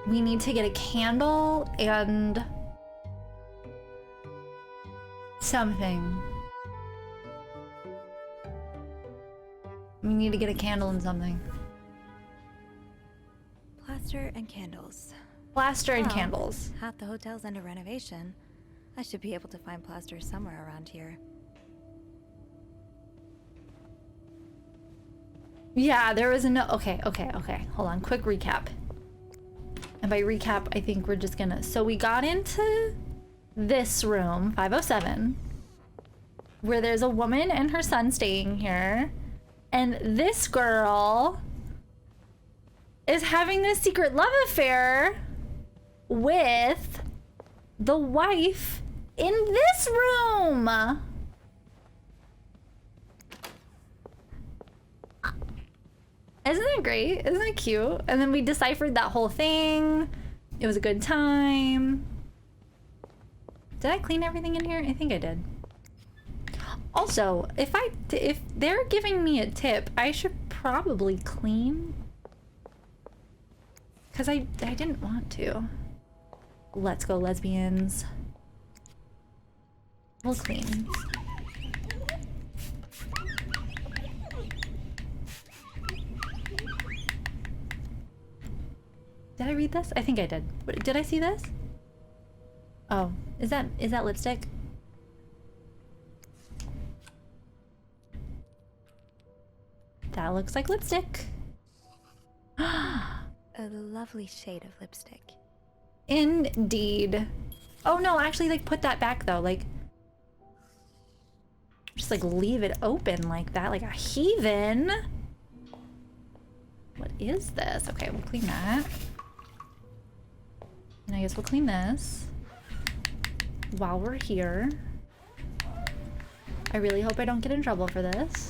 We need to get a candle and something. We need to get a candle and something. Plaster and candles. Plaster and candles. Half the hotel's under renovation. I should be able to find plaster somewhere around here. Yeah, there was no. Okay. Hold on. Quick recap. And by recap, I think we're just gonna. So we got into this room, 507, where there's a woman and her son staying here. And this girl is having this secret love affair with the wife in this room. Isn't that great? Isn't that cute? And then we deciphered that whole thing. It was a good time. Did I clean everything in here? I think I did. Also, if they're giving me a tip, I should probably clean. Because I didn't want to. Let's go, lesbians. We'll clean. Did I read this? I think I did. Did I see this? Oh, is that lipstick? That looks like lipstick. A lovely shade of lipstick. Indeed. Oh no, actually, like, put that back though. Like, just like leave it open like that, like a heathen. What is this? Okay, we'll clean that. And I guess we'll clean this while we're here. I really hope I don't get in trouble for this.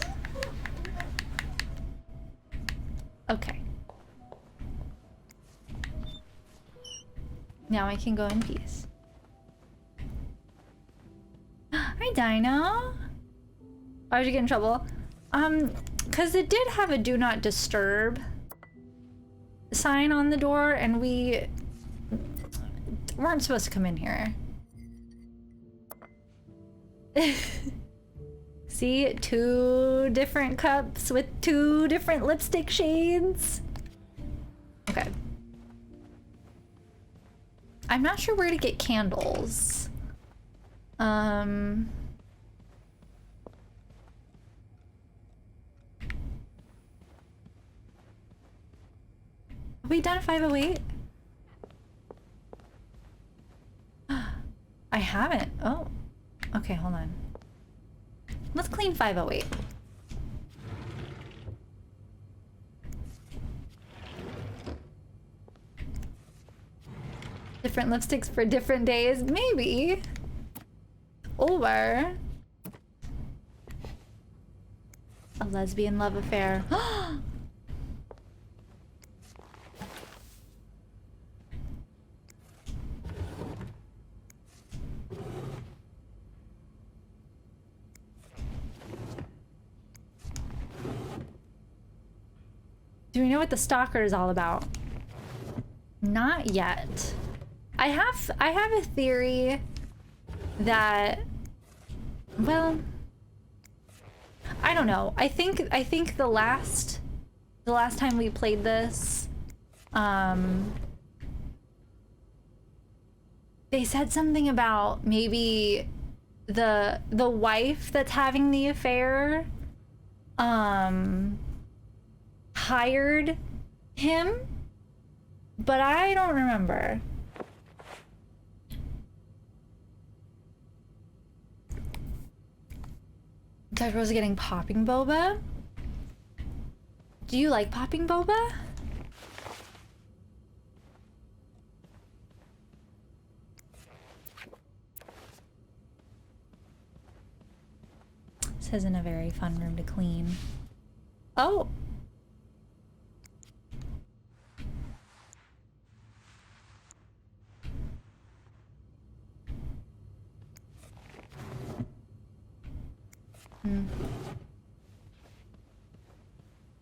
Okay. Now I can go in peace. Hi, Dino. Why would you get in trouble? Because it did have a do not disturb sign on the door, and we weren't supposed to come in here. See, 2 different cups with 2 different lipstick shades. Okay. I'm not sure where to get candles. Have we done 508? I haven't. Oh. Okay, hold on. Let's clean 508. Different lipsticks for different days? Maybe. Or a lesbian love affair. Do we know what the stalker is all about? Not yet. I have a theory that, well, I don't know. I think the last time we played this, they said something about maybe the wife that's having the affair hired him, but I don't remember. Tyro's getting popping boba. Do you like popping boba? This isn't a very fun room to clean. Oh.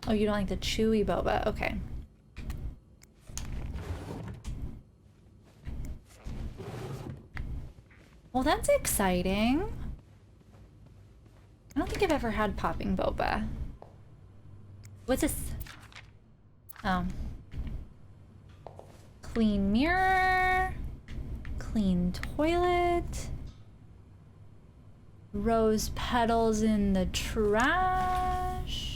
Oh, you don't like the chewy boba? Okay. Well, that's exciting. I don't think I've ever had popping boba. What's this? Oh. Clean mirror. Clean toilet. Rose petals in the trash.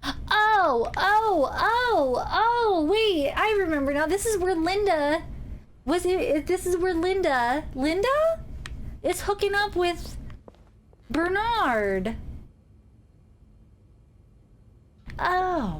Oh, wait, I remember now. This is where Linda, this is where Linda is hooking up with Bernard. Oh.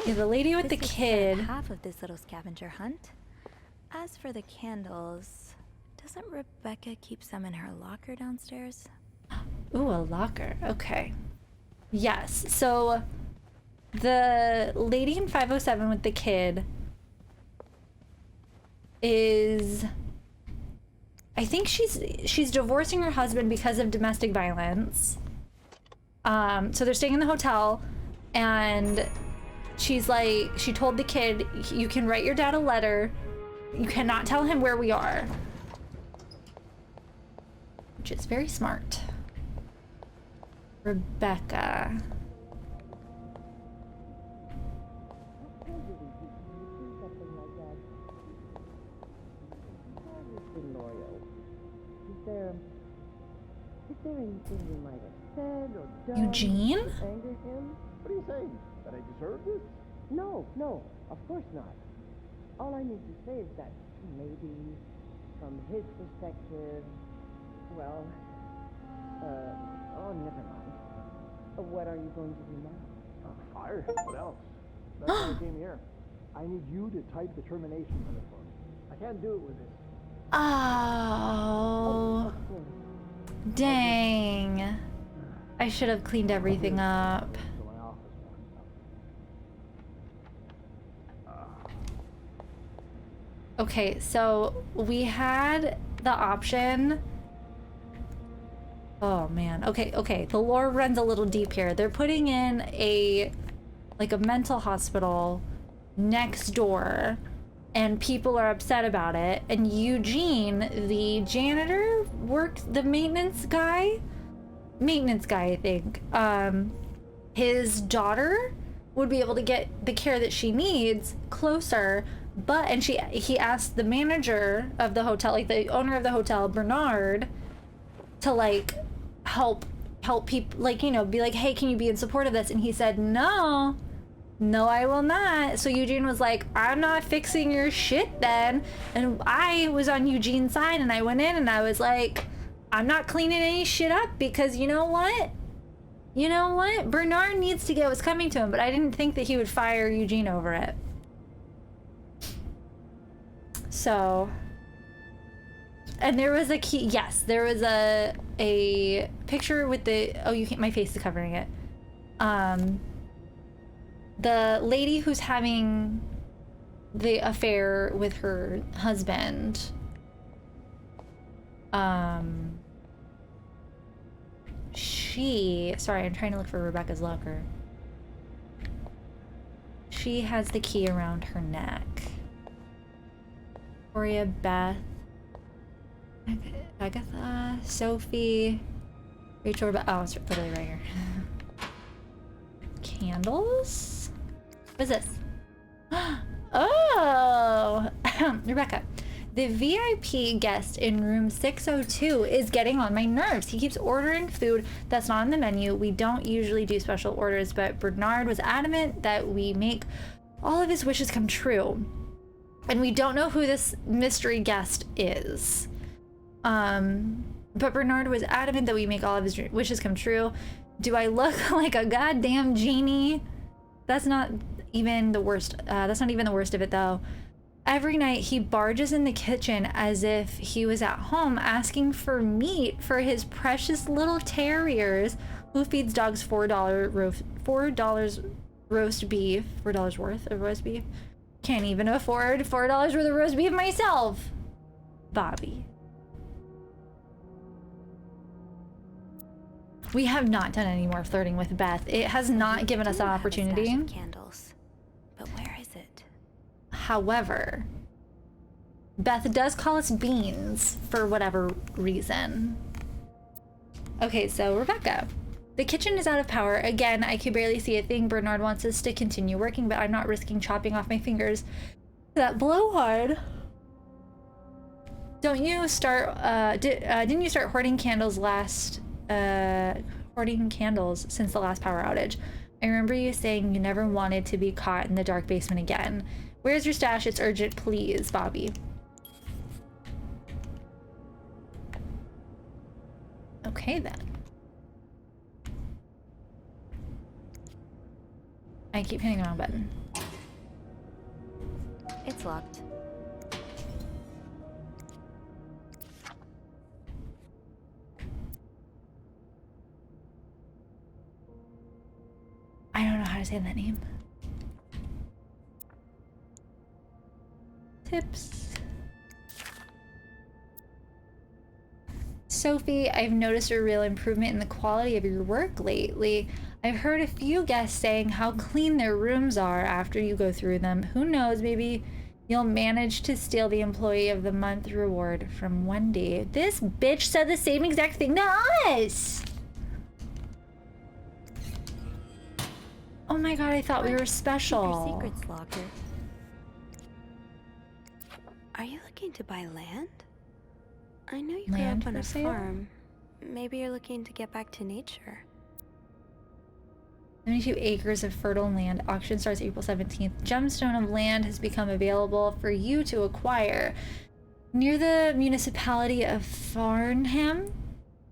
Yeah, the lady with the This kid. is half of this little scavenger hunt. As for the candles, doesn't Rebecca keep some in her locker downstairs? Ooh, a locker. Okay. Yes. So the lady in 507 with the kid is, I think she's divorcing her husband because of domestic violence. So they're staying in the hotel, and she's like, she told the kid, you can write your dad a letter. You cannot tell him where we are. Which is very smart. Rebecca. Is there anything you might have said or done Eugene? to anger him? What are you saying? That I deserve this? No, of course not. All I need to say is that maybe, from his perspective, well, oh, never mind. What are you going to do now? Fire him. What else? That's why I came here. I need you to type the termination letter for me. I can't do it with this. Oh. Dang. I should have cleaned everything up. To my office one. Okay, so we had the option. Oh man. Okay. The lore runs a little deep here. They're putting in a mental hospital next door, and people are upset about it. And Eugene, the janitor, the maintenance guy, I think. His daughter would be able to get the care that she needs closer, and he asked the manager of the hotel, like the owner of the hotel, Bernard, to help people, be like, hey, can you be in support of this? And he said, no, I will not. So Eugene was like, I'm not fixing your shit then. And I was on Eugene's side, and I went in and I was like, I'm not cleaning any shit up, because you know what? Bernard needs to get what's coming to him, but I didn't think that he would fire Eugene over it. So, and there was a key. Yes, there was a picture with the, oh, you can't, my face is covering it. The lady who's having the affair with her husband, sorry, I'm trying to look for Rebecca's locker. She has the key around her neck. Victoria, Beth, Agatha, Sophie, Rachel, oh, it's literally right here. Candles? What is this? Oh! Rebecca. The VIP guest in room 602 is getting on my nerves. He keeps ordering food that's not on the menu. We don't usually do special orders, but Bernard was adamant that we make all of his wishes come true. And we don't know who this mystery guest is. But Bernard was adamant that we make all of his wishes come true. Do I look like a goddamn genie? That's not even the worst. That's not even the worst of it, though. Every night he barges in the kitchen as if he was at home, asking for meat for his precious little terriers, who feeds dogs $4 roast beef. $4 worth of roast beef. Can't even afford $4 worth of roast beef myself. Bobby. We have not done any more flirting with Beth. It has not given us that opportunity. Stash of candles. But where is it? However, Beth does call us beans for whatever reason. Okay, so Rebecca. The kitchen is out of power. Again, I can barely see a thing. Bernard wants us to continue working, but I'm not risking chopping off my fingers. That blowhard. Don't you start, didn't you start hoarding candles since the last power outage? I remember you saying you never wanted to be caught in the dark basement again. Where's your stash? It's urgent, please, Bobby. Okay, then. I keep hitting the wrong button. It's locked. I don't know how to say that name. Tips. Sophie, I've noticed a real improvement in the quality of your work lately. I've heard a few guests saying how clean their rooms are after you go through them. Who knows, maybe you'll manage to steal the Employee of the Month reward from Wendy. This bitch said the same exact thing to us! Oh my god, I thought we were special. Keep your secrets locker. Are you looking to buy land? I know you grew Land up on for a sale? farm. Maybe you're looking to get back to nature. 72 acres of fertile land. Auction starts April 17th. Gemstone of land has become available for you to acquire near the municipality of Farnham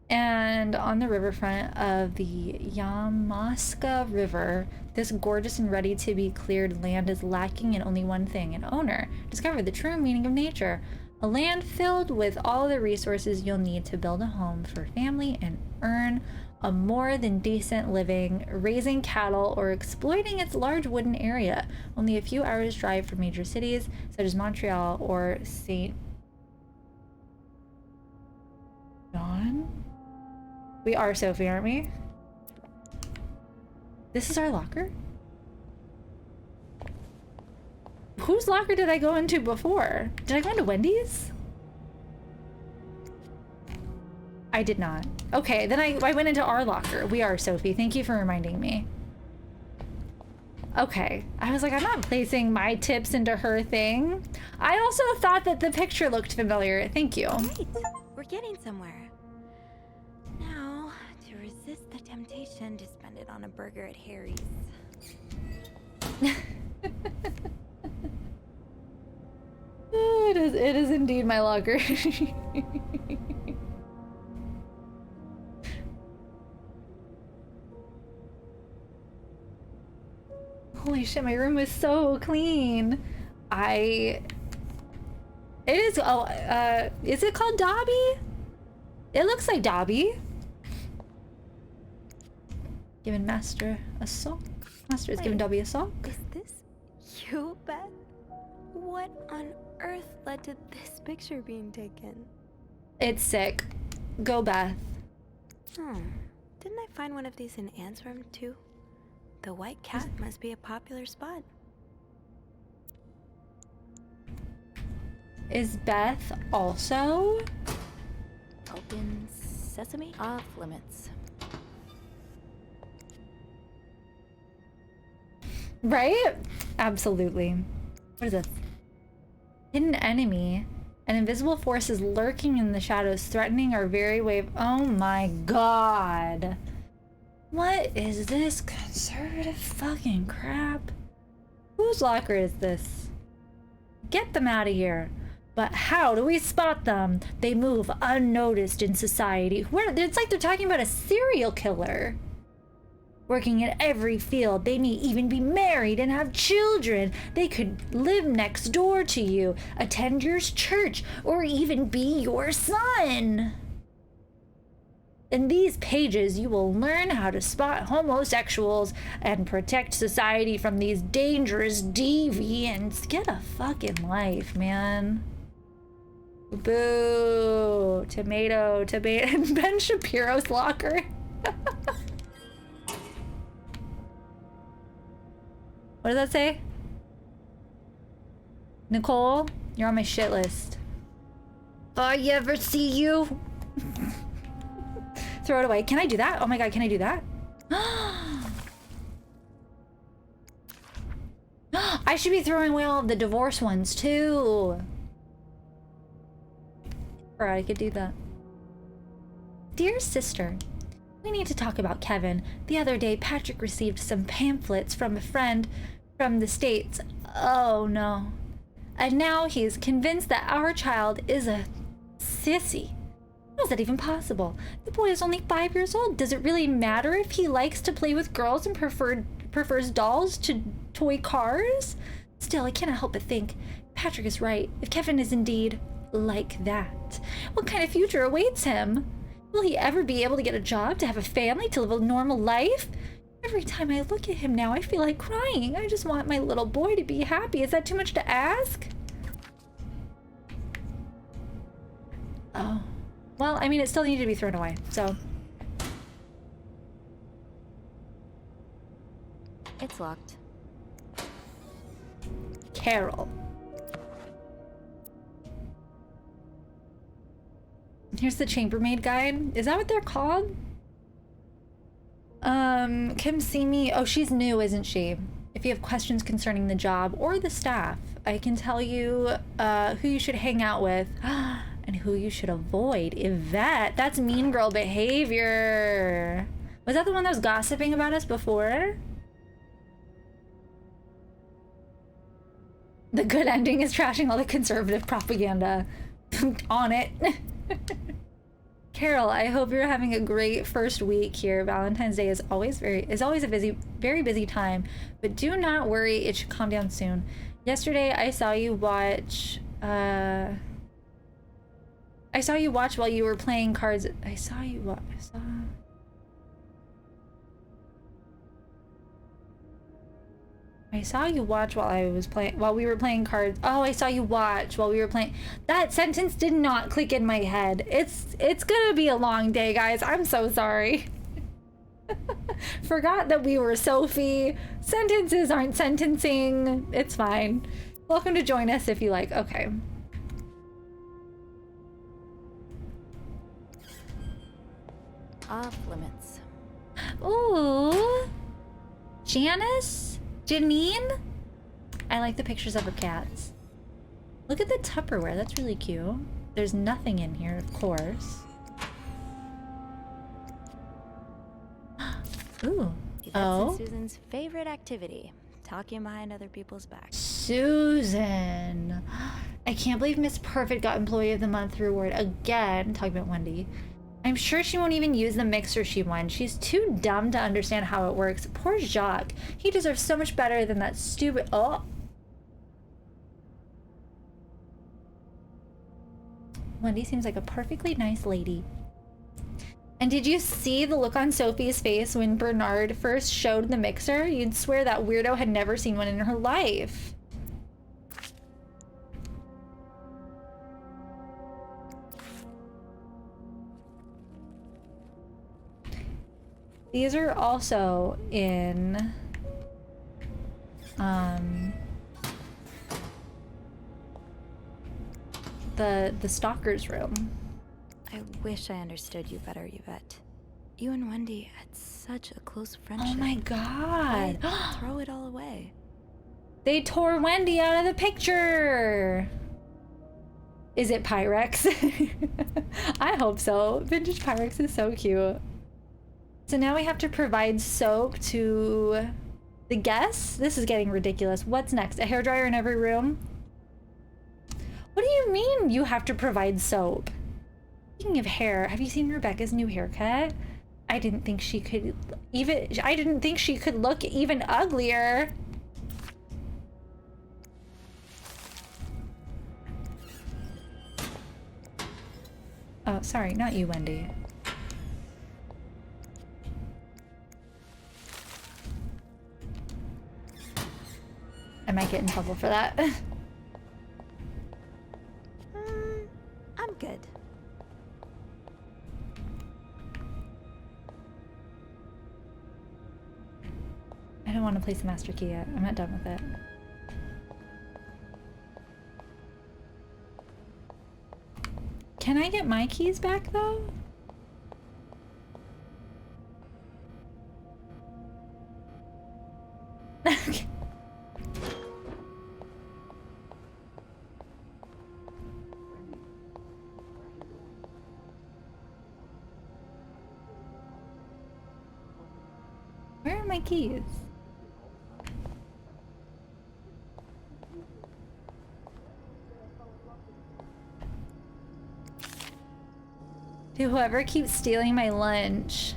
and on the riverfront of the Yamaska River. This gorgeous and ready to be cleared land is lacking in only one thing: an owner. Discover the true meaning of nature. A land filled with all the resources you'll need to build a home for family and earn a more than decent living, raising cattle or exploiting its large wooden area. Only a few hours drive from major cities such as Montreal or St. John? We are Sophie, aren't we? This is our locker? Whose locker did I go into before? Did I go into Wendy's? I did not. Okay, then I went into our locker. We are Sophie. Thank you for reminding me. Okay. I was like, I'm not placing my tips into her thing. I also thought that the picture looked familiar. Thank you. Great! We're getting somewhere. Now, to resist the temptation to spend it on a burger at Harry's. Oh, it is indeed my locker. Holy shit, my room is so clean. It is, is it called Dobby? It looks like Dobby. Giving Master a sock. Master is giving Dobby a sock. Is this you, Beth? What on earth led to this picture being taken? It's sick. Go, Beth. Hmm. Didn't I find one of these in Anne's room, too? The white cat must be a popular spot. Is Beth also? Open sesame? Off limits. Right? Absolutely. What is this? Hidden enemy. An invisible force is lurking in the shadows, threatening our very wave. Oh my god. What is this conservative fucking crap? Whose locker is this? Get them out of here. But how do we spot them? They move unnoticed in society. It's like they're talking about a serial killer. Working in every field, they may even be married and have children. They could live next door to you, attend your church, or even be your son. In these pages, you will learn how to spot homosexuals and protect society from these dangerous deviants. Get a fucking life, man. Boo. Tomato. Ben Shapiro's locker. What does that say? Nicole, you're on my shit list. If I ever see you. Throw it away. Can I do that? Oh my god, can I do that? I should be throwing away all of the divorce ones too. Or I could do that. Dear sister, we need to talk about Kevin. The other day, Patrick received some pamphlets from a friend from the States. Oh no. And now he's convinced that our child is a sissy. How is that even possible? The boy is only 5 years old. Does it really matter if he likes to play with girls and prefers dolls to toy cars? Still, I cannot help but think Patrick is right. If Kevin is indeed like that, what kind of future awaits him? Will he ever be able to get a job, to have a family, to live a normal life? Every time I look at him now, I feel like crying. I just want my little boy to be happy. Is that too much to ask? Oh. Well, I mean, it still needed to be thrown away, so. It's locked. Carol. Here's the chambermaid guide. Is that what they're called? Kim see me. Oh, she's new, isn't she? If you have questions concerning the job or the staff, I can tell you who you should hang out with and who you should avoid. Yvette, that's mean girl behavior. Was that the one that was gossiping about us before? The good ending is trashing all the conservative propaganda. On it. Carol, I hope you're having a great first week here. Valentine's Day is always a very busy time, but do not worry, it should calm down soon. Yesterday I saw you watch while you were playing cards. I saw you watch while we were playing cards. Oh, I saw you watch while we were playing. That sentence did not click in my head. It's gonna be a long day, guys. I'm so sorry. Forgot that we were Sophie. Sentences aren't sentencing. It's fine. Welcome to join us if you like. Okay. Off limits. Ooh. Janice? Janine? I like the pictures of her cats. Look at the Tupperware. That's really cute. There's nothing in here, of course. Ooh. That's Susan's favorite activity. Talking behind other people's backs. Susan. I can't believe Miss Perfect got Employee of the Month reward again. Talking about Wendy. I'm sure she won't even use the mixer she won. She's too dumb to understand how it works. Poor Jacques. He deserves so much better than that stupid... Oh. Wendy seems like a perfectly nice lady. And did you see the look on Sophie's face when Bernard first showed the mixer? You'd swear that weirdo had never seen one in her life. These are also in the stalker's room. I wish I understood you better, Yvette. You and Wendy had such a close friendship. Oh my god. Why throw it all away? They tore Wendy out of the picture. Is it Pyrex? I hope so. Vintage Pyrex is so cute. So now we have to provide soap to the guests? This is getting ridiculous. What's next? A hairdryer in every room? What do you mean you have to provide soap? Speaking of hair, have you seen Rebecca's new haircut? I didn't think she could look even uglier. Oh, sorry, not you, Wendy. I might get in trouble for that. I'm good. I don't want to place the master key yet. I'm not done with it. Can I get my keys back though? Okay. Where are my keys? To whoever keeps stealing my lunch,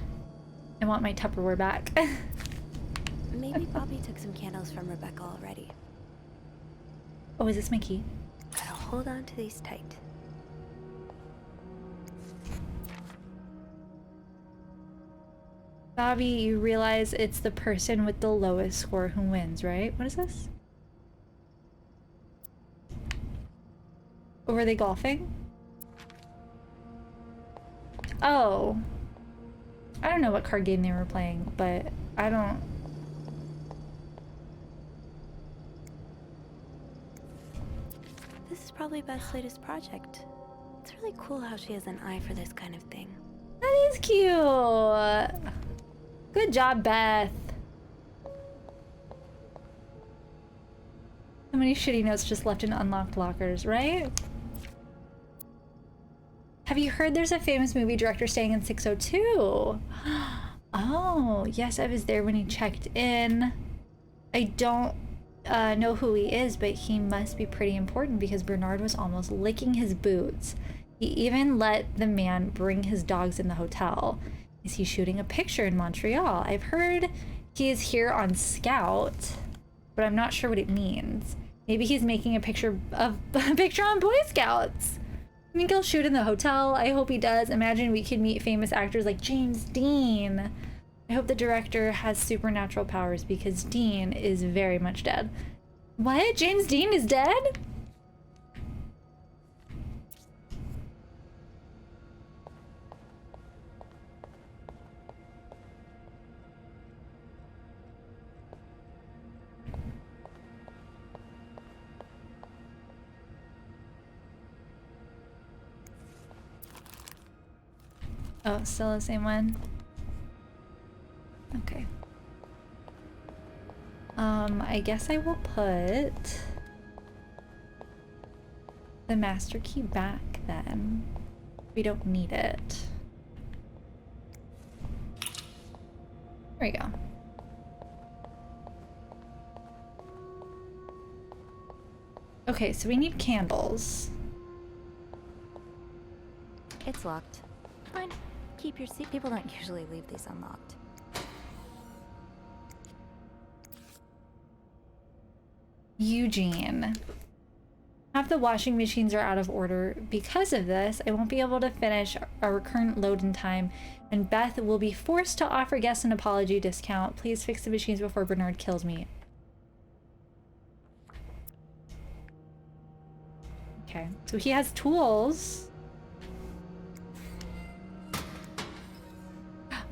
I want my Tupperware back. Maybe Bobby took some candles from Rebecca already. Oh, is this my key? I'll hold on to these tight. Bobby, you realize it's the person with the lowest score who wins, right? What is this? Or were they golfing? Oh. I don't know what card game they were playing, but I don't... This is probably Beth's latest project. It's really cool how she has an eye for this kind of thing. That is cute! Good job, Beth. So many shitty notes just left in unlocked lockers, right? Have you heard there's a famous movie director staying in 602? Oh, yes, I was there when he checked in. I don't know who he is, but he must be pretty important because Bernard was almost licking his boots. He even let the man bring his dogs in the hotel. Is he shooting a picture in Montreal? I've heard he is here on Scout, but I'm not sure what it means. Maybe he's making a picture of a picture on Boy Scouts. I think he'll shoot in the hotel. I hope he does. Imagine we could meet famous actors like James Dean. I hope the director has supernatural powers because Dean is very much dead. What? James Dean is dead? Oh, still the same one? Okay. I guess I will put the master key back then. We don't need it. There we go. Okay, so we need candles. It's locked. Fine. Keep your seat. People don't usually leave these unlocked. Eugene. Half the washing machines are out of order. Because of this, I won't be able to finish our current load in time, and Beth will be forced to offer guests an apology discount. Please fix the machines before Bernard kills me. Okay, so he has tools.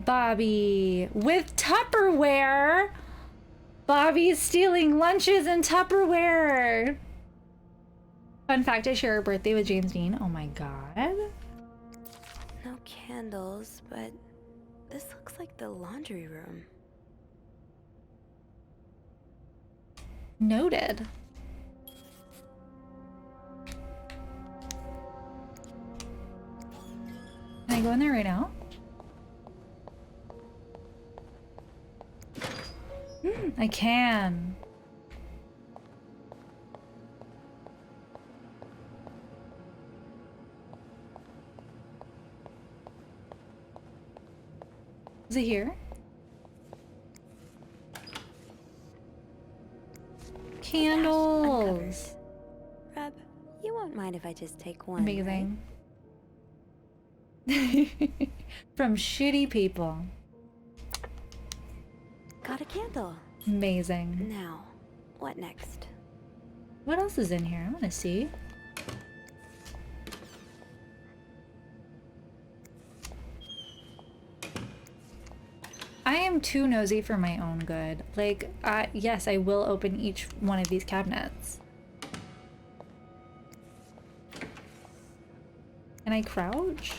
Bobby with Tupperware. Bobby's stealing lunches and Tupperware. Fun fact, I share a birthday with James Dean. Oh my god. No candles, but this looks like the laundry room. Noted. Can I go in there right now? I can. Is it here? Candles. Reb, you won't mind if I just take one. Amazing. From shitty people. Got a candle. Amazing. Now, what next? What else is in here? I want to see. I am too nosy for my own good. Like, yes, I will open each one of these cabinets. Can I crouch?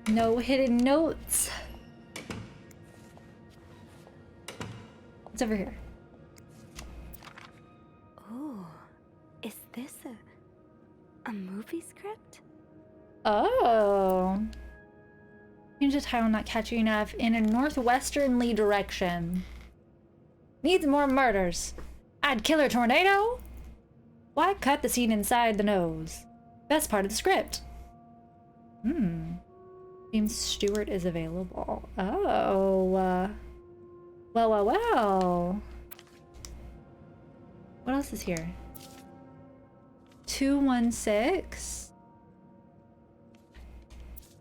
No hidden notes. What's over here? Ooh, is this a movie script? Oh. Change the title not catchy enough in a northwesternly direction. Needs more murders. Add killer tornado? Why cut the scene inside the nose? Best part of the script. James Stewart is available. Oh. Well. What else is here? 216?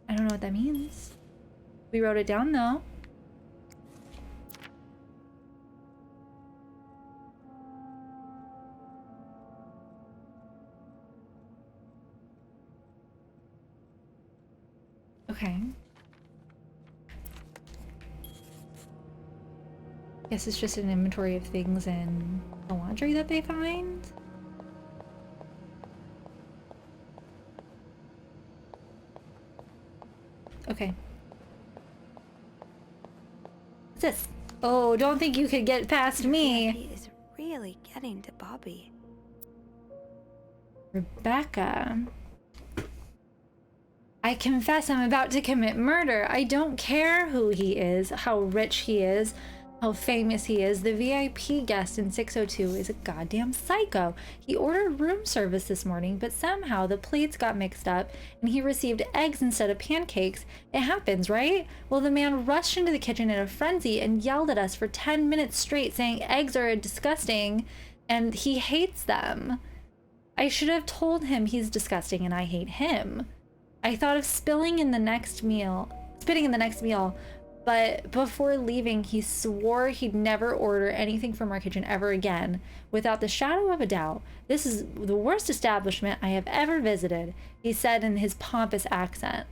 I don't know what that means. We wrote it down though. Okay. Guess it's just an inventory of things in the laundry that they find. Okay. What's this? Oh, don't think you could get past me. He is really getting to Bobby. Rebecca. I confess I'm about to commit murder. I don't care who he is, how rich he is, how famous he is. The VIP guest in 602 is a goddamn psycho. He ordered room service this morning, but somehow the plates got mixed up and he received eggs instead of pancakes. It happens, right? Well, the man rushed into the kitchen in a frenzy and yelled at us for 10 minutes straight, saying eggs are disgusting and he hates them. I should have told him he's disgusting and I hate him. I thought of spitting in the next meal, but before leaving, he swore he'd never order anything from our kitchen ever again. Without the shadow of a doubt, this is the worst establishment I have ever visited, he said in his pompous accent.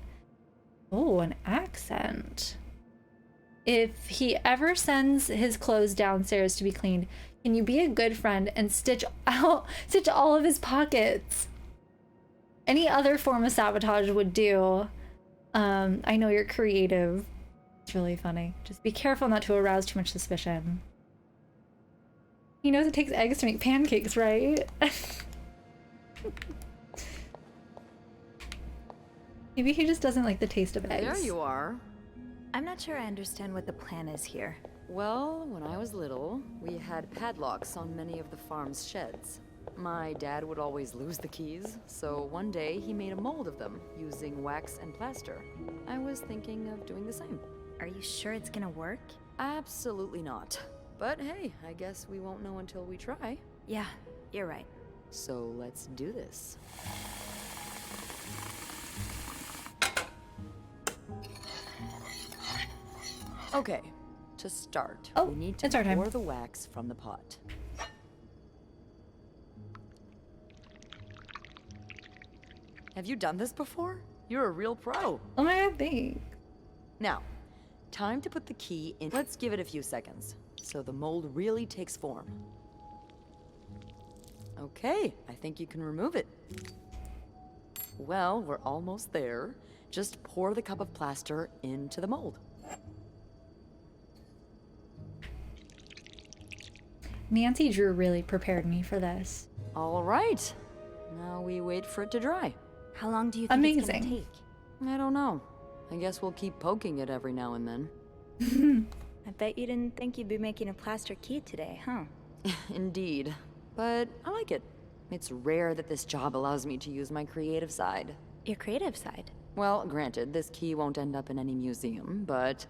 Oh, an accent. If he ever sends his clothes downstairs to be cleaned, can you be a good friend and stitch all of his pockets? Any other form of sabotage would do. I know you're creative. It's really funny. Just be careful not to arouse too much suspicion. He knows it takes eggs to make pancakes, right? Maybe he just doesn't like the taste of eggs. There you are. I'm not sure I understand what the plan is here. Well, when I was little, we had padlocks on many of the farm's sheds. My dad would always lose the keys, so one day he made a mold of them using wax and plaster. I was thinking of doing the same. Are you sure it's gonna work? Absolutely not. But hey, I guess we won't know until we try. Yeah, you're right. So let's do this. Okay, to start, Oh, we need it's our to time. pour the wax from the pot. Have you done this before? You're a real pro. Oh my god, thanks. Now, time to put the key in. Let's give it a few seconds, so the mold really takes form. Okay, I think you can remove it. Well, we're almost there. Just pour the cup of plaster into the mold. Nancy Drew really prepared me for this. All right. Now we wait for it to dry. How long do you think it's gonna Amazing. take? I don't know. I guess we'll keep poking it every now and then. I bet you didn't think you'd be making a plaster key today, huh? Indeed. But I like it. It's rare that this job allows me to use my creative side. Your creative side. Well, granted, this key won't end up in any museum, but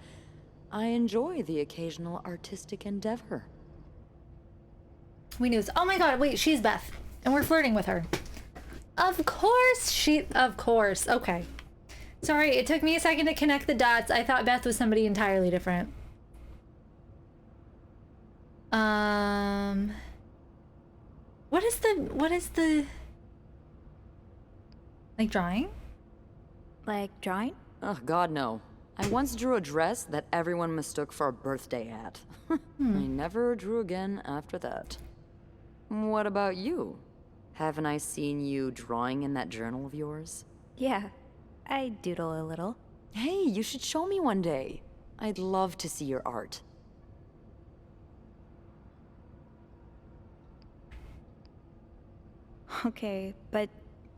I enjoy the occasional artistic endeavor. We knew this. Oh my god, wait, she's Beth. And we're flirting with her. Of course. Okay. Sorry, it took me a second to connect the dots. I thought Beth was somebody entirely different. What is the Like drawing? Like drawing? Oh, God, no. I once drew a dress that everyone mistook for a birthday hat. I never drew again after that. What about you? Haven't I seen you drawing in that journal of yours? Yeah, I doodle a little. Hey, you should show me one day. I'd love to see your art. Okay, but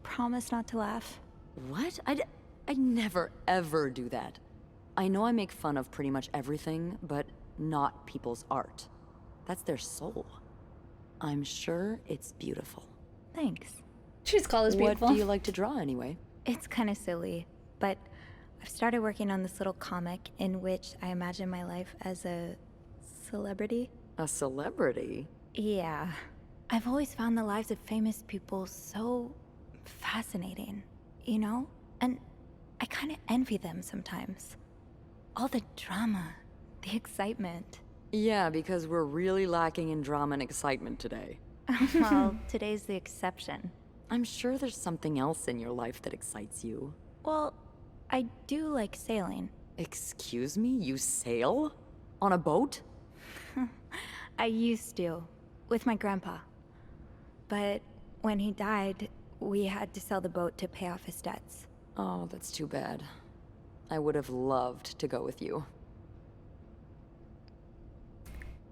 promise not to laugh. What? I'd never, ever do that. I know I make fun of pretty much everything, but not people's art. That's their soul. I'm sure it's beautiful. Thanks. She's called as beautiful. What do you like to draw anyway? It's kind of silly, but I've started working on this little comic in which I imagine my life as a celebrity. A celebrity? Yeah. I've always found the lives of famous people so fascinating, you know? And I kind of envy them sometimes. All the drama, the excitement. Yeah, because we're really lacking in drama and excitement today. Well, today's the exception. I'm sure there's something else in your life that excites you. Well, I do like sailing. Excuse me? You sail? On a boat? I used to, with my grandpa. But when he died, we had to sell the boat to pay off his debts. Oh, that's too bad. I would have loved to go with you.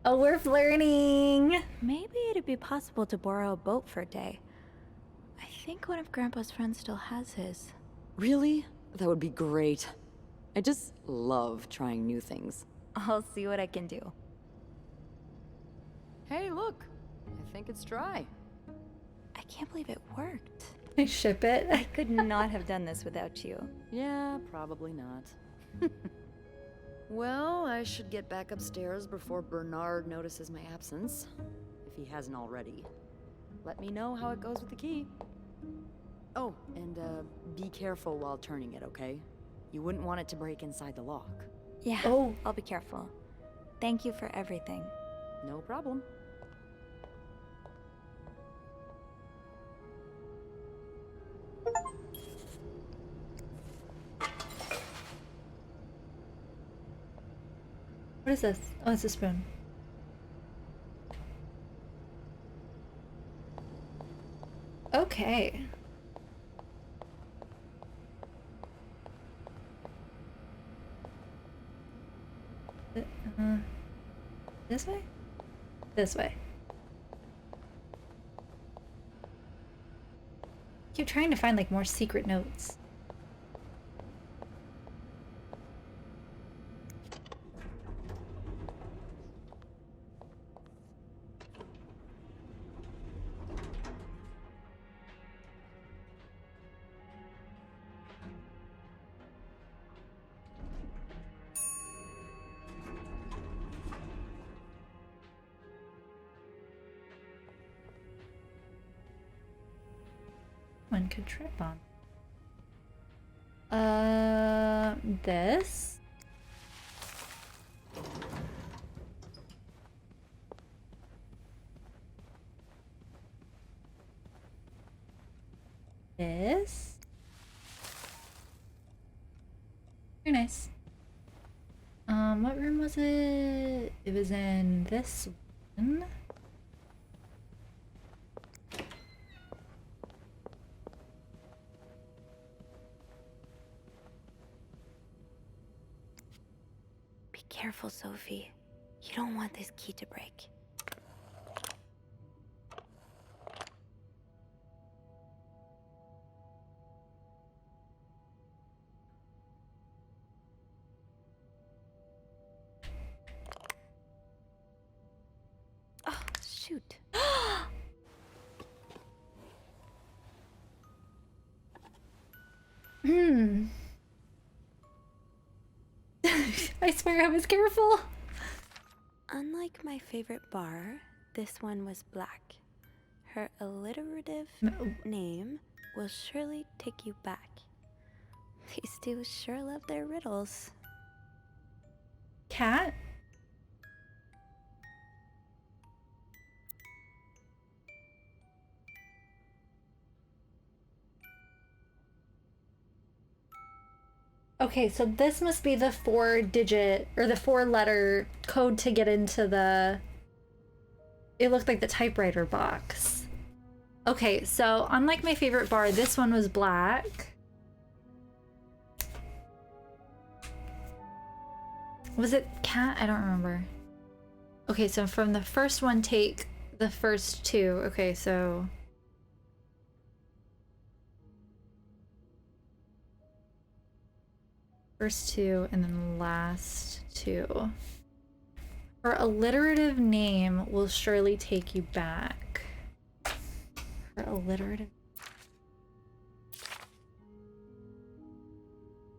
Oh, we're flirting. Maybe it'd be possible to borrow a boat for a day. I think one of Grandpa's friends still has his. Really? That would be great. I just love trying new things. I'll see what I can do. Hey, look. I think it's dry. I can't believe it worked. I ship it. I could not have done this without you. Yeah, probably not. Well, I should get back upstairs before Bernard notices my absence, if he hasn't already. Let me know how it goes with the key. Oh, and be careful while turning it, okay? You wouldn't want it to break inside the lock. Yeah, Oh. I'll be careful. Thank you for everything. No problem. What is this? Oh, it's a spoon. Okay. This way? This way. Keep trying to find like more secret notes. One could trip on. This. This. Very nice. What room was it? It was in this one. Be careful, Sophie. You don't want this key to break. Oh, shoot. I swear I was careful. Unlike my favorite bar, this one was black. Her alliterative name will surely take you back. These two sure love their riddles. Cat? Okay, so this must be the 4-digit or the 4-letter code to get into the... It looked like the typewriter box. Okay, so unlike my favorite bar, this one was black. Was it cat? I don't remember. Okay, so from the first one, take the first 2. Okay, so... First 2 and then the last 2. Her alliterative name will surely take you back. Her alliterative...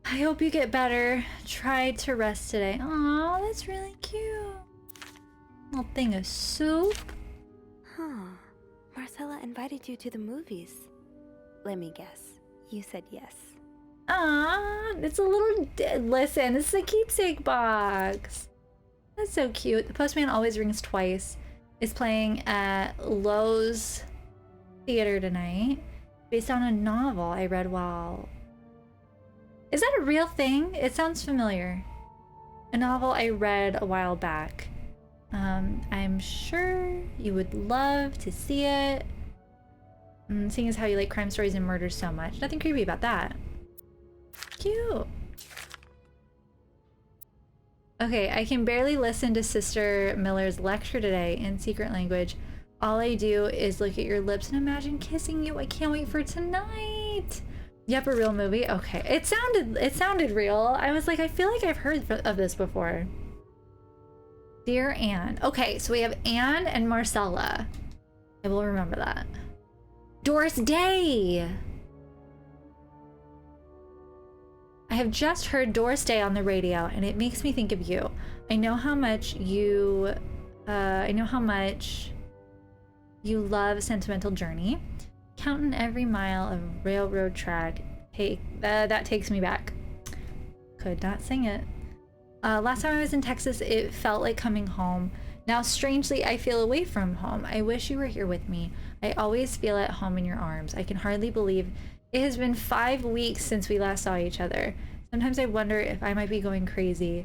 I hope you get better. Try to rest today. Aw, that's really cute. Little thing of soup. Huh. Marcella invited you to the movies. Let me guess. You said yes. Aw, it's a little... Listen, this is a keepsake box. That's so cute. The Postman Always Rings Twice is playing at Lowe's Theater tonight, based on a novel I read while... Is that a real thing? It sounds familiar. A novel I read a while back. I'm sure you would love to see it. Seeing as how you like crime stories and murders so much. Nothing creepy about that. Cute. Okay, I can barely listen to Sister Miller's lecture today in secret language. All I do is look at your lips and imagine kissing you. I can't wait for tonight. Yep, a real movie. Okay, it sounded real. I was like, I feel like I've heard of this before. Dear Anne. Okay, so we have Anne and Marcella. I will remember that. Doris Day. I have just heard Doris Day on the radio, and it makes me think of you. I know how much you love Sentimental Journey. Counting every mile of railroad track. That takes me back. Could not sing it. Last time I was in Texas, it felt like coming home. Now, strangely, I feel away from home. I wish you were here with me. I always feel at home in your arms. I can hardly believe it has been 5 weeks since we last saw each other. Sometimes I wonder if I might be going crazy.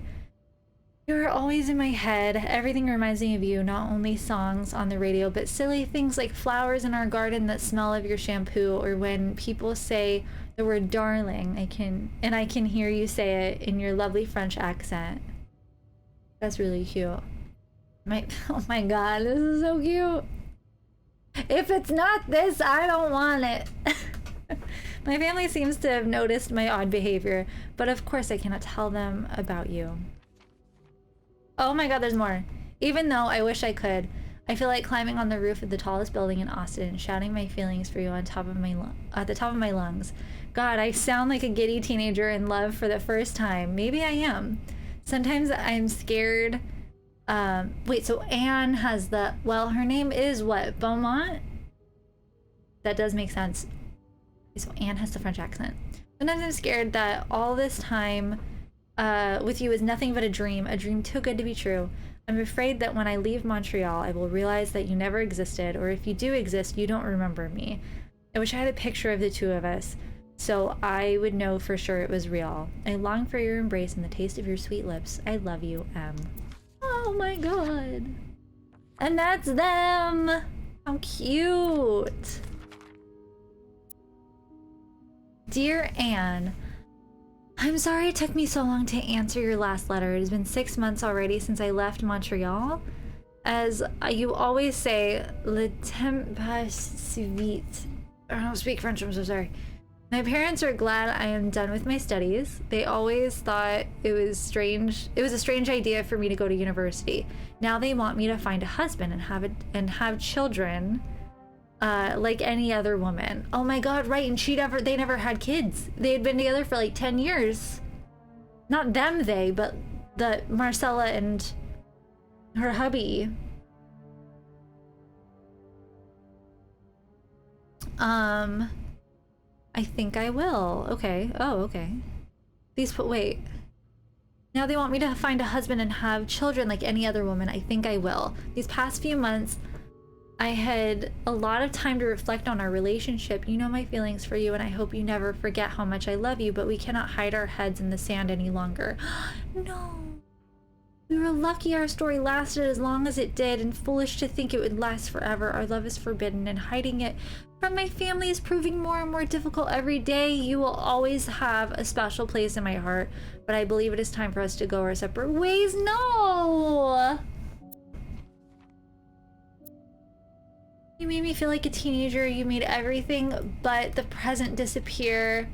You're always in my head. Everything reminds me of you, not only songs on the radio, but silly things like flowers in our garden that smell of your shampoo, or when people say the word darling, I can hear you say it in your lovely French accent. That's really cute. Oh my god, this is so cute. If it's not this, I don't want it. My family seems to have noticed my odd behavior, but of course I cannot tell them about you. Oh my god, there's more. Even though I wish I could, I feel like climbing on the roof of the tallest building in Austin and shouting my feelings for you on top of at the top of my lungs. God, I sound like a giddy teenager in love for the first time. Maybe I am. Sometimes I'm scared. Wait, so Anne has well, her name is what? Beaumont? That does make sense. So Anne has the French accent. Sometimes I'm scared that all this time with you is nothing but a dream too good to be true. I'm afraid that when I leave Montreal, I will realize that you never existed, or if you do exist, you don't remember me. I wish I had a picture of the two of us, so I would know for sure it was real. I long for your embrace and the taste of your sweet lips. I love you, M. Oh my god. And that's them! How cute! Dear Anne, I'm sorry it took me so long to answer your last letter. It has been 6 months already since I left Montreal. As you always say, le temps passe si vite. I don't speak French, I'm so sorry. My parents are glad I am done with my studies. They always thought it was a strange idea for me to go to university. Now they want me to find a husband and have children. Like any other woman. Oh my god, right, and they never had kids. They had been together for like 10 years. Not them, but Marcella and her hubby. I think I will. Okay. Oh, okay. Wait. Now they want me to find a husband and have children like any other woman. I think I will. These past few months, I had a lot of time to reflect on our relationship. You know my feelings for you, and I hope you never forget how much I love you, but we cannot hide our heads in the sand any longer. No. We were lucky our story lasted as long as it did, and foolish to think it would last forever. Our love is forbidden, and hiding it from my family is proving more and more difficult every day. You will always have a special place in my heart, but I believe it is time for us to go our separate ways. No! You made me feel like a teenager. You made everything but the present disappear.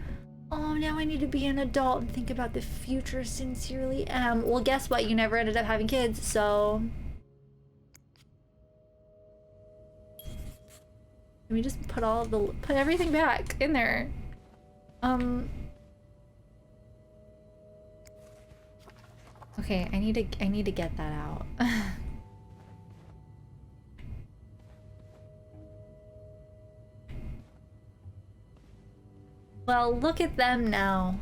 Oh, now I need to be an adult and think about the future. Sincerely, M. Well, guess what? You never ended up having kids, so... Let me just put everything back in there. Okay, I need to get that out. Well, look at them now.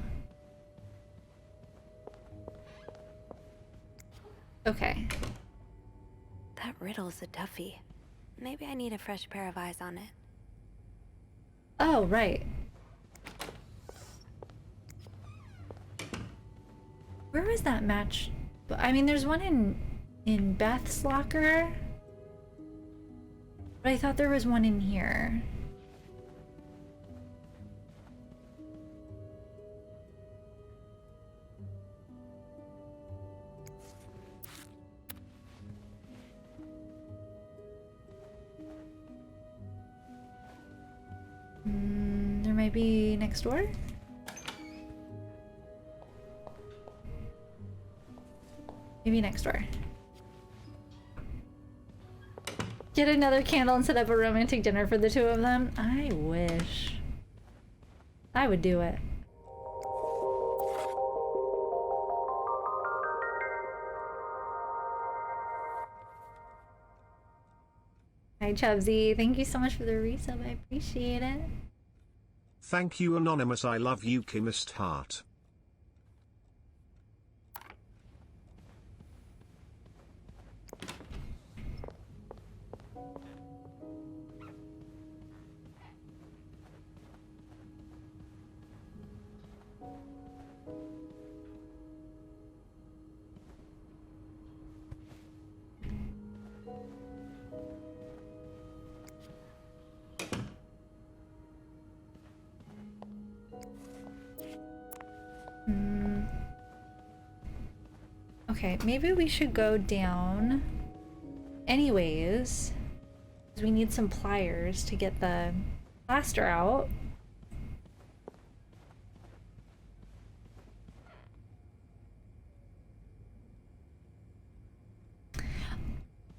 Okay. That riddle's a toughie. Maybe I need a fresh pair of eyes on it. Oh, right. Where was that match? I mean, there's one in Beth's locker. But I thought there was one in here. There might be next door? Maybe next door. Get another candle and set up a romantic dinner for the two of them? I wish. I would do it. Hi Chubsy, thank you so much for the resub, I appreciate it. Thank you Anonymous, I love you Chemist Heart. Okay, maybe we should go down anyways, because we need some pliers to get the plaster out.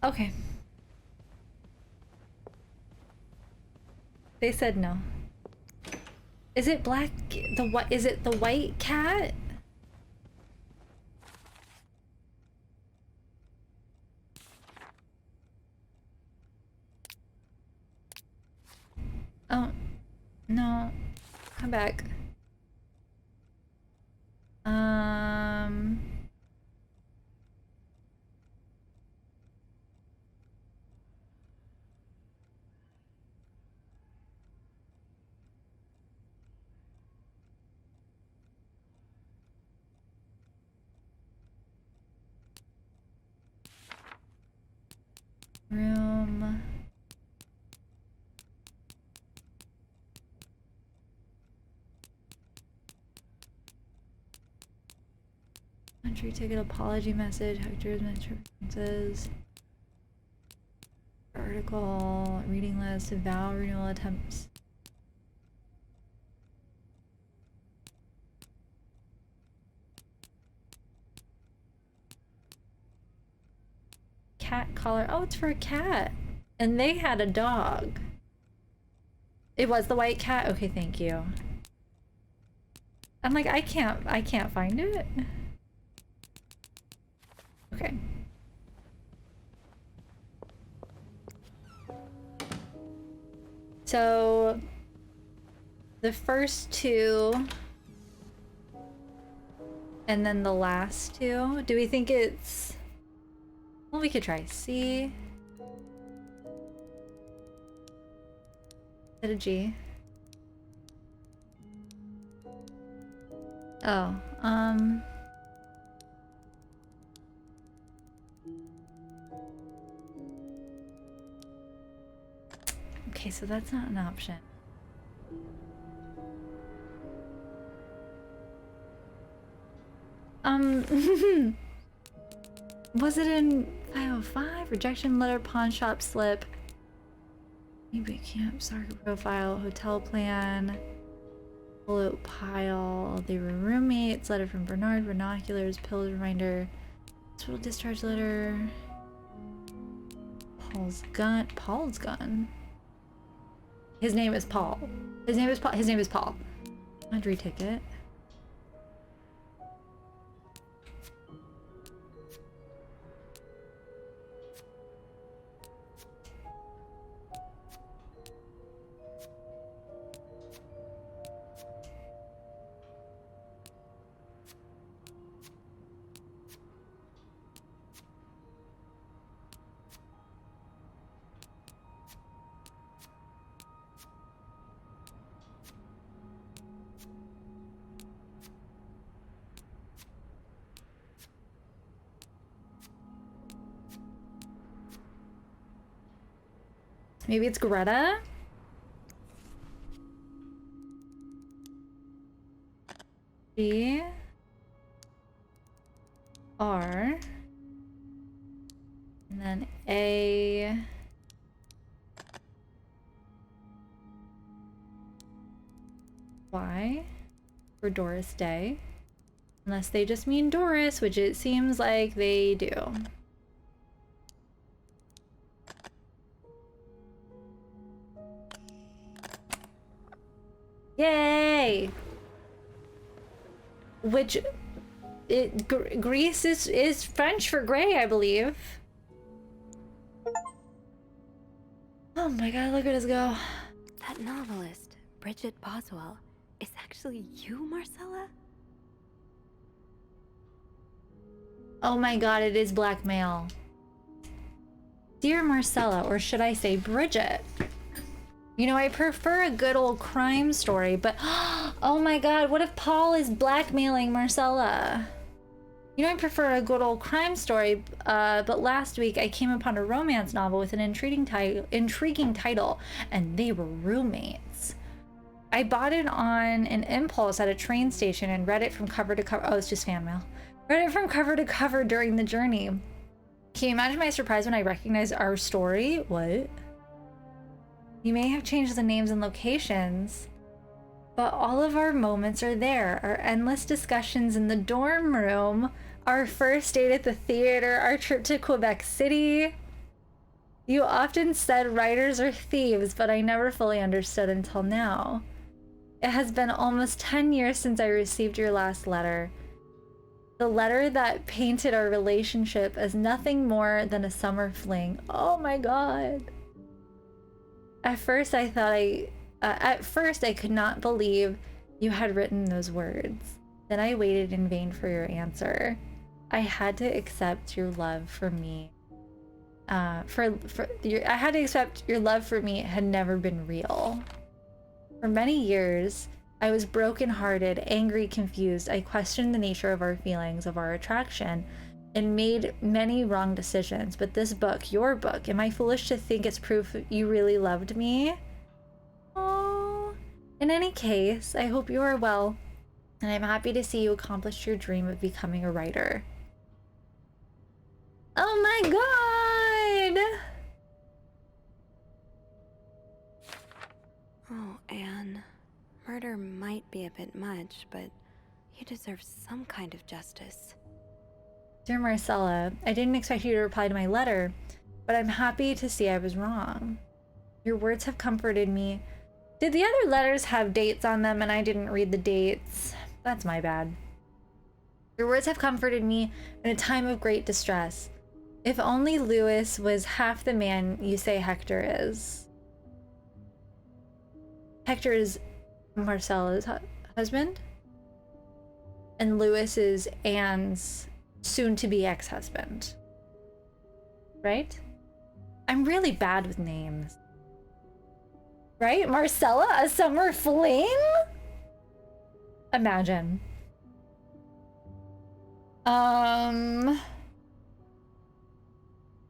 Okay. They said no. Is it black? Is it the white cat? Oh, no. Come back. Room. Entry ticket apology message. Hector's references. Article. Reading list. Vow renewal attempts. Cat collar. Oh, it's for a cat. And they had a dog. It was the white cat? Okay, thank you. I'm like, I can't find it. Okay. So the first two and then the last two. Do we think it's... Well, we could try C. Is it a G? Oh, okay, so that's not an option. Was it in 505? Rejection letter, pawn shop slip, eBay camp, soccer profile, hotel plan, envelope pile. They were roommates. Letter from Bernard, binoculars, pill reminder, hospital discharge letter, Paul's gun. Paul's gun. His name is Paul. His name is Paul. His name is Paul. Laundry ticket. Maybe it's Greta? G R and then A Y for Doris Day. Unless they just mean Doris, which it seems like they do. Yay! Which Greece is French for gray, I believe. Oh my god, look at us go. That novelist, Bridget Boswell, is actually you, Marcella? Oh my god, it is blackmail. Dear Marcella, or should I say Bridget? You know, I prefer a good old crime story, but oh my god, what if Paul is blackmailing Marcella? You know, I prefer a good old crime story, but last week I came upon a romance novel with an intriguing title, and they were roommates. I bought it on an impulse at a train station and read it from cover to cover. Oh, it's just fan mail. Read it from cover to cover during the journey. Can you imagine my surprise when I recognized our story? What? You may have changed the names and locations, but all of our moments are there. Our endless discussions in the dorm room, our first date at the theater, our trip to Quebec City. You often said writers are thieves, but I never fully understood until now. It has been almost 10 years since I received your last letter. The letter that painted our relationship as nothing more than a summer fling. Oh my god. At first I could not believe you had written those words. Then I waited in vain for your answer. I had to accept your love for me. I had to accept your love for me had never been real. For many years, I was brokenhearted, angry, confused. I questioned the nature of our feelings, of our attraction, and made many wrong decisions. But this book, your book, am I foolish to think it's proof you really loved me? Oh. In any case, I hope you are well, and I'm happy to see you accomplish your dream of becoming a writer. Oh my god! Oh, Anne. Murder might be a bit much, but you deserve some kind of justice. Dear Marcella, I didn't expect you to reply to my letter, but I'm happy to see I was wrong. Your words have comforted me. Did the other letters have dates on them and I didn't read the dates? That's my bad. Your words have comforted me in a time of great distress. If only Louis was half the man you say Hector is. Hector is Marcella's husband, and Louis is Anne's soon-to-be ex-husband. Right? I'm really bad with names. Right? Marcella, a summer fling? Imagine.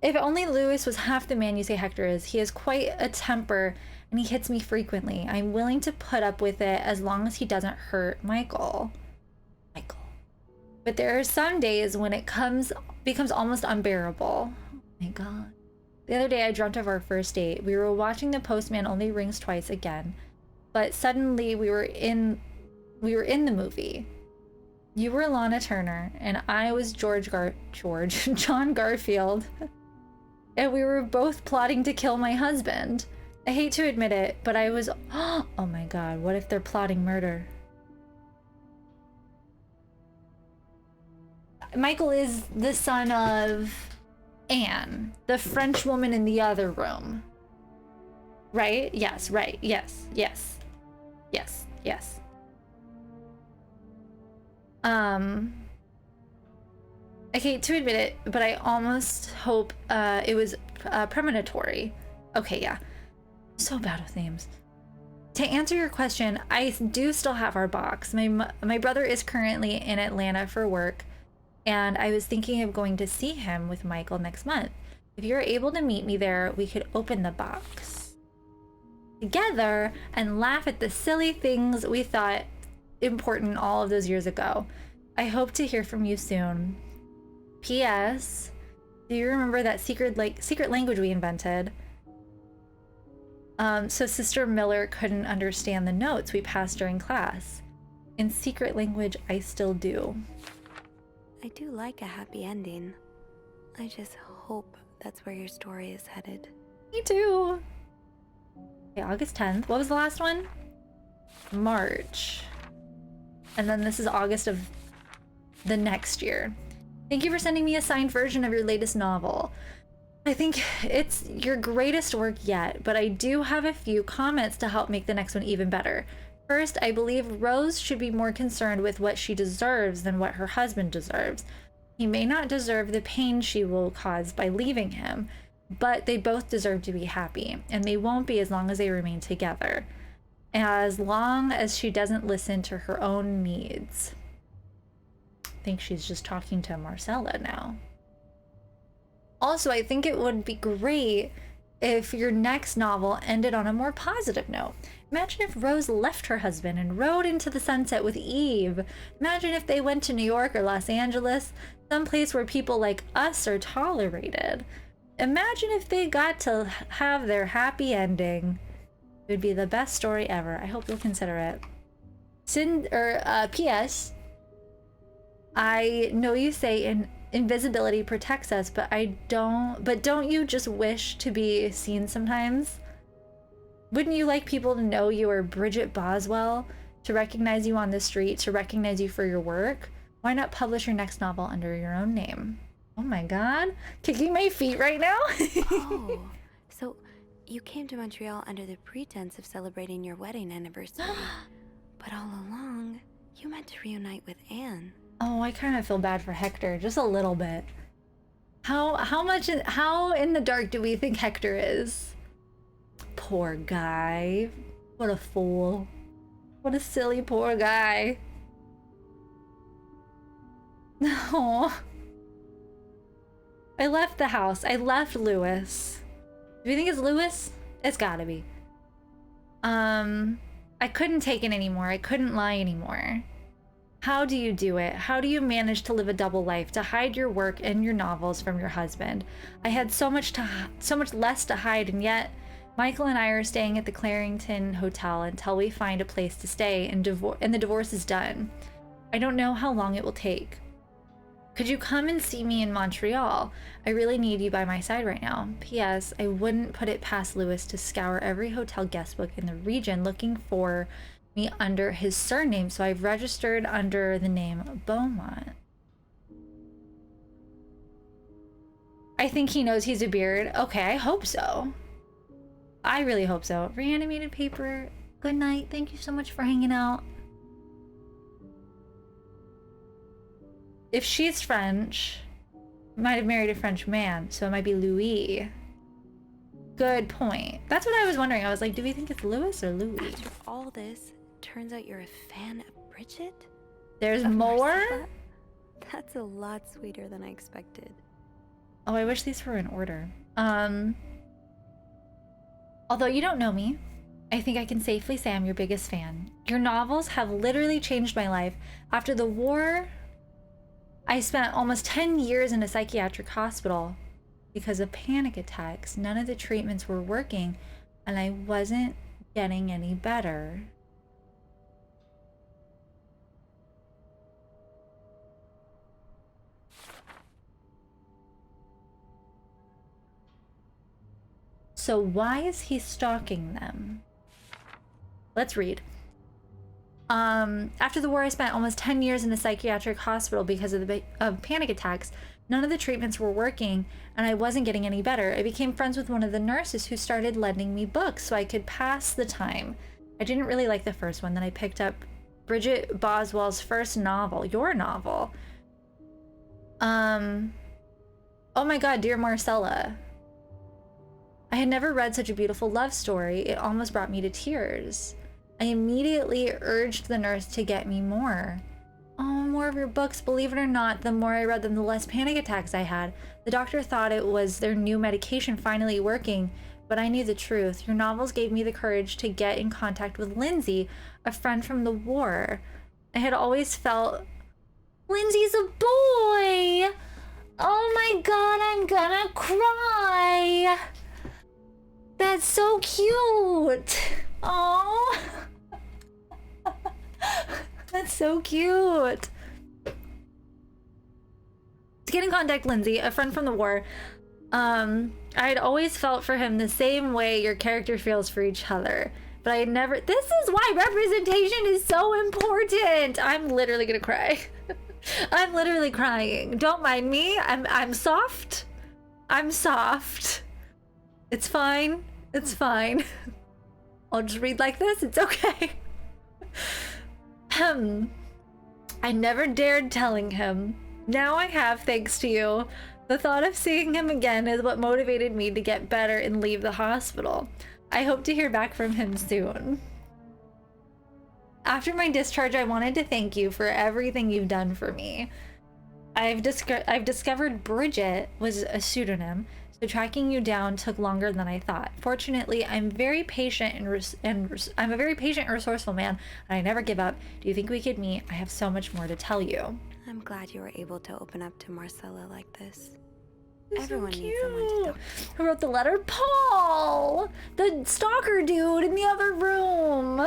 If only Lewis was half the man you say Hector is. He has quite a temper and he hits me frequently. I'm willing to put up with it as long as he doesn't hurt Michael. But there are some days when it becomes almost unbearable. Oh my god. The other day I dreamt of our first date. We were watching The Postman Only Rings Twice again. But suddenly we were in the movie. You were Lana Turner and I was John Garfield. And we were both plotting to kill my husband. I hate to admit it, but I was, oh my god, what if they're plotting murder? Michael is the son of Anne, the French woman in the other room. Right? Yes, right. Yes, yes. Yes, yes. I hate to admit it, but I almost hope it was premonitory. Okay, yeah. So bad with names. To answer your question, I do still have our box. My brother is currently in Atlanta for work, and I was thinking of going to see him with Michael next month. If you're able to meet me there, we could open the box together and laugh at the silly things we thought important all of those years ago. I hope to hear from you soon. P.S. Do you remember that secret language we invented? So Sister Miller couldn't understand the notes we passed during class. In secret language, I still do. I do like a happy ending. I just hope that's where your story is headed. Me too. Okay, August 10th. What was the last one? March. And then this is August of the next year. Thank you for sending me a signed version of your latest novel. I think it's your greatest work yet, but I do have a few comments to help make the next one even better. First, I believe Rose should be more concerned with what she deserves than what her husband deserves. He may not deserve the pain she will cause by leaving him, but they both deserve to be happy, and they won't be as long as they remain together. As long as she doesn't listen to her own needs. I think she's just talking to Marcella now. Also, I think it would be great if your next novel ended on a more positive note. Imagine if Rose left her husband and rode into the sunset with Eve. Imagine if they went to New York or Los Angeles, someplace where people like us are tolerated. Imagine if they got to have their happy ending. It would be the best story ever. I hope you'll consider it. P.S. I know you say invisibility protects us, but don't you just wish to be seen sometimes? Wouldn't you like people to know you are Bridget Boswell, to recognize you on the street, to recognize you for your work? Why not publish your next novel under your own name? Oh my god, kicking my feet right now. Oh, so you came to Montreal under the pretense of celebrating your wedding anniversary, but all along, you meant to reunite with Anne. Oh, I kind of feel bad for Hector, just a little bit. How in the dark do we think Hector is? Poor guy. What a fool. What a silly poor guy. No. I left the house. I left Lewis. Do you think it's Lewis? It's gotta be. I couldn't take it anymore. I couldn't lie anymore. How do you do it? How do you manage to live a double life, to hide your work and your novels from your husband? I had so much less to hide, and yet Michael and I are staying at the Clarington Hotel until we find a place to stay and the divorce is done. I don't know how long it will take. Could you come and see me in Montreal? I really need you by my side right now. P.S. I wouldn't put it past Lewis to scour every hotel guest book in the region looking for me under his surname, so I've registered under the name Beaumont. I think he knows he's a beard. Okay, I hope so. I really hope so. Reanimated paper, good night. Thank you so much for hanging out. If she's French, might have married a French man, so it might be Louis. Good point. That's what I was wondering. I was like, do we think it's Lewis or Louis? After all this, turns out you're a fan of Bridget? There's Of more? Marcella? That's a lot sweeter than I expected. Oh, I wish these were in order. Although you don't know me, I think I can safely say I'm your biggest fan. Your novels have literally changed my life. After the war, I spent almost 10 years in a psychiatric hospital because of panic attacks. None of the treatments were working, and I wasn't getting any better. So why is he stalking them? Let's read. After the war, I spent almost 10 years in a psychiatric hospital because of panic attacks. None of the treatments were working, and I wasn't getting any better. I became friends with one of the nurses who started lending me books so I could pass the time. I didn't really like the first one. Then I picked up Bridget Boswell's first novel, your novel. Oh my god, Dear Marcella. I had never read such a beautiful love story. It almost brought me to tears. I immediately urged the nurse to get me more. Oh, more of your books. Believe it or not, the more I read them, the less panic attacks I had. The doctor thought it was their new medication finally working, but I knew the truth. Your novels gave me the courage to get in contact with Lindsay, a friend from the war. I had always felt... Lindsay's a boy! Oh my god, I'm gonna cry! That's so cute! Oh, that's so cute. To get in contact, Lindsay, a friend from the war. I'd always felt for him the same way your character feels for each other, but I had never. This is why representation is so important. I'm literally gonna cry. I'm literally crying. Don't mind me. I'm soft. I'm soft. It's fine. It's fine. I'll just read like this. It's okay. I never dared telling him. Now I have, thanks to you. The thought of seeing him again is what motivated me to get better and leave the hospital. I hope to hear back from him soon. After my discharge, I wanted to thank you for everything you've done for me. I've discovered Bridget was a pseudonym, so tracking you down took longer than I thought. Fortunately, I'm very patient I'm a very patient and resourceful man, and I never give up. Do you think we could meet? I have so much more to tell you. I'm glad you were able to open up to Marcella like this. That's Everyone so needs someone to talk to. Who wrote the letter? Paul! The stalker dude in the other room!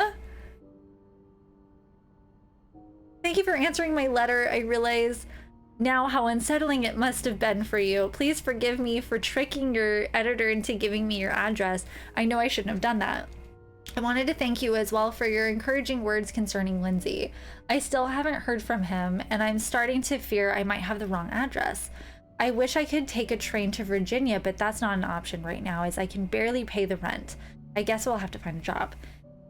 Thank you for answering my letter. I realize now how unsettling it must have been for you. Please forgive me for tricking your editor into giving me your address. I know I shouldn't have done that. I wanted to thank you as well for your encouraging words concerning Lindsay. I still haven't heard from him, and I'm starting to fear I might have the wrong address. I wish I could take a train to Virginia, but that's not an option right now as I can barely pay the rent. I guess I'll have to find a job.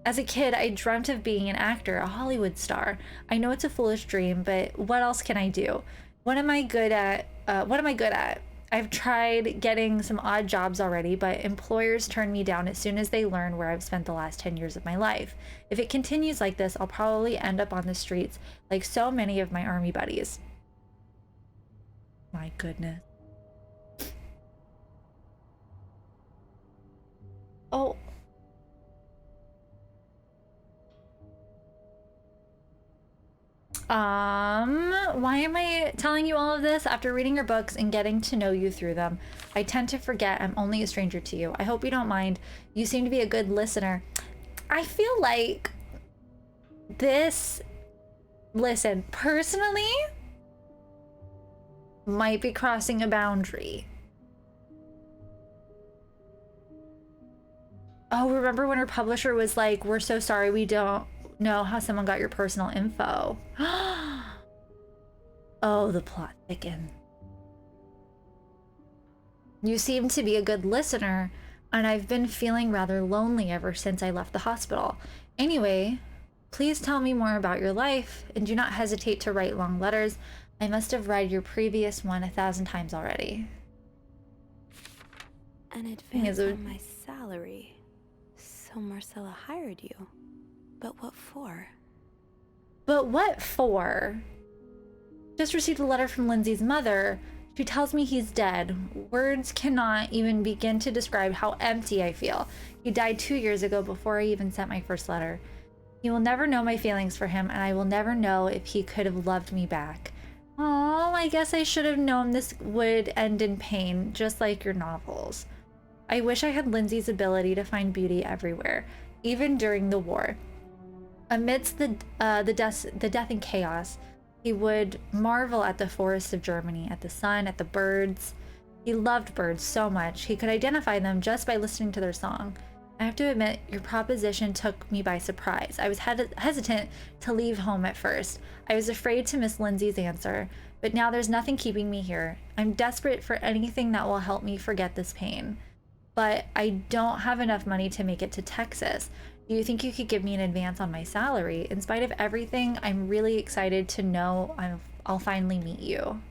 As a kid, I dreamt of being an actor, a Hollywood star. I know it's a foolish dream, but what else can I do? What am I good at? I've tried getting some odd jobs already, but employers turn me down as soon as they learn where I've spent the last 10 years of my life. If it continues like this, I'll probably end up on the streets like so many of my army buddies. My goodness. Oh. Why am I telling you all of this? After reading your books and getting to know you through them, I tend to forget I'm only a stranger to you. I hope you don't mind. You seem to be a good listener. I feel like this, listen, personally, might be crossing a boundary. Oh, remember when her publisher was like, we're so sorry, we don't know how someone got your personal info. Oh, the plot thickens. You seem to be a good listener, and I've been feeling rather lonely ever since I left the hospital. Anyway, please tell me more about your life, and do not hesitate to write long letters. I must have read your previous one 1,000 times already. An advance on my salary. So Marcella hired you. But what for? But what for? Just received a letter from Lindsay's mother. She tells me he's dead. Words cannot even begin to describe how empty I feel. He died 2 years ago before I even sent my first letter. He will never know my feelings for him, and I will never know if he could have loved me back. Oh, I guess I should have known this would end in pain, just like your novels. I wish I had Lindsay's ability to find beauty everywhere, even during the war. Amidst the death and chaos, he would marvel at the forests of Germany, at the sun, at the birds. He loved birds so much, he could identify them just by listening to their song. I have to admit, your proposition took me by surprise. I was hesitant to leave home at first. I was afraid to miss Lindsay's answer, but now there's nothing keeping me here. I'm desperate for anything that will help me forget this pain. But I don't have enough money to make it to Texas. Do you think you could give me an advance on my salary? In spite of everything, I'm really excited to know I'll finally meet you.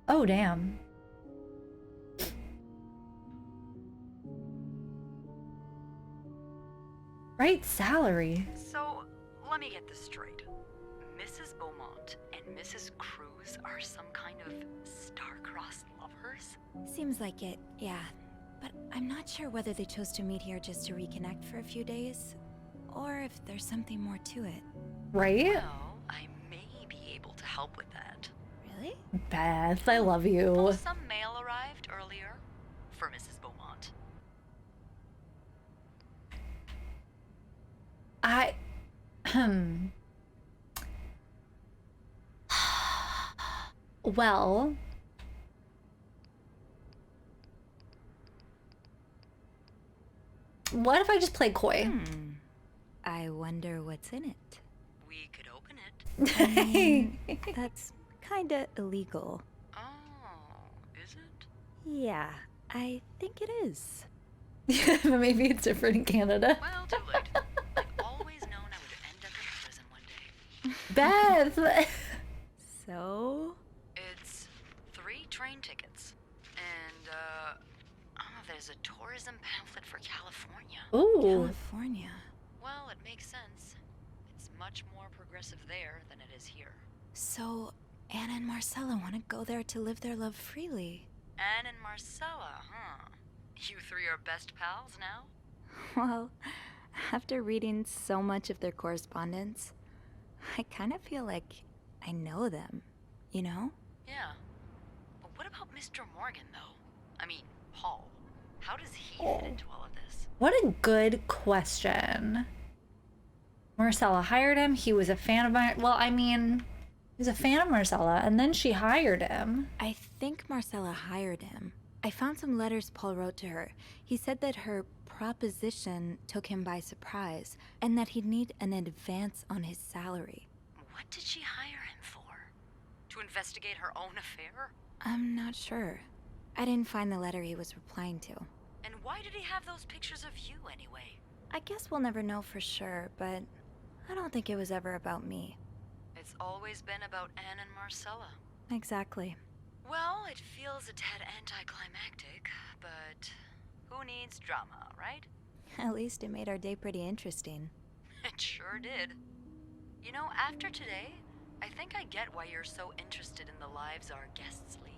Oh, damn. Right salary. So, let me get this straight. Mrs. Beaumont and Mrs. Cruz are some kind of star-crossed lovers? Seems like it, yeah. But I'm not sure whether they chose to meet here just to reconnect for a few days, or if there's something more to it. Right? Well, I may be able to help with that. Really? Beth, I love you. Well, some mail arrived earlier for Mrs. Beaumont. Well, what if I just play coy? I wonder what's in it. We could open it. That's kinda illegal. Oh, is it? Yeah, I think it is. But maybe it's different in Canada. Well, too late. I've always known I would end up in prison one day. Beth! So? It's 3 train tickets. And, there's a tourism pamphlet for California. Ooh. California. Well, it makes sense. It's much more progressive there than it is here. So, Anna and Marcella want to go there to live their love freely. Anne and Marcella, huh? You 3 are best pals now? Well, after reading so much of their correspondence, I kind of feel like I know them, you know? Yeah. But what about Mr. Morgan, though? I mean, Paul. How does he fit into all of this? What a good question. Marcella hired him. He was a fan of mine. Well, I mean, he was a fan of Marcella, and then she hired him. I think Marcella hired him. I found some letters Paul wrote to her. He said that her proposition took him by surprise, and that he'd need an advance on his salary. What did she hire him for? To investigate her own affair? I'm not sure. I didn't find the letter he was replying to. And why did he have those pictures of you anyway? I guess we'll never know for sure, but I don't think it was ever about me. It's always been about Anne and Marcella. Exactly. Well, it feels a tad anticlimactic, but who needs drama, right? At least it made our day pretty interesting. It sure did. You know, after today, I think I get why you're so interested in the lives our guests lead.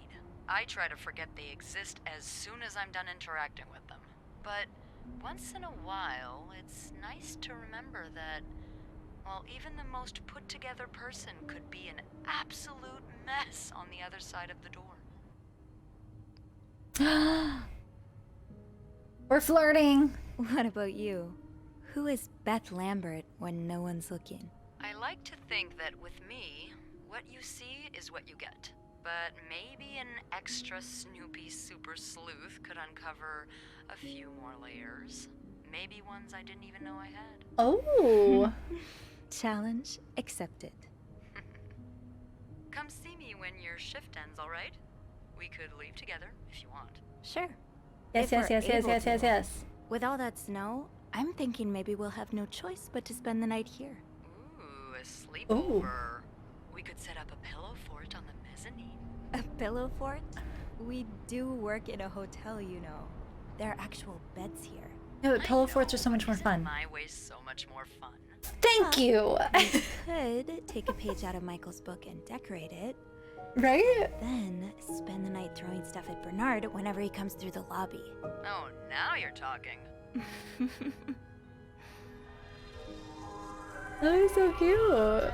I try to forget they exist as soon as I'm done interacting with them. But once in a while, it's nice to remember that, well, even the most put-together person could be an absolute mess on the other side of the door. We're flirting. What about you? Who is Beth Lambert when no one's looking? I like to think that with me, what you see is what you get. But maybe an extra Snoopy super sleuth could uncover a few more layers. Maybe ones I didn't even know I had. Oh. Challenge accepted. Come see me when your shift ends, all right? We could leave together if you want. Sure. Yes, If yes, we're yes, yes, able yes, to. yes, yes. With all that snow, I'm thinking maybe we'll have no choice but to spend the night here. Ooh, a sleepover. We could set up a pillow fort on the mezzanine. A pillow fort? We do work in a hotel, you know. There are actual beds here. No, but pillow forts are so much more fun. My way's so much more fun. Thank you. We could take a page out of Michael's book and decorate it. Right? Then spend the night throwing stuff at Bernard whenever he comes through the lobby. Oh, now you're talking. That is so cute.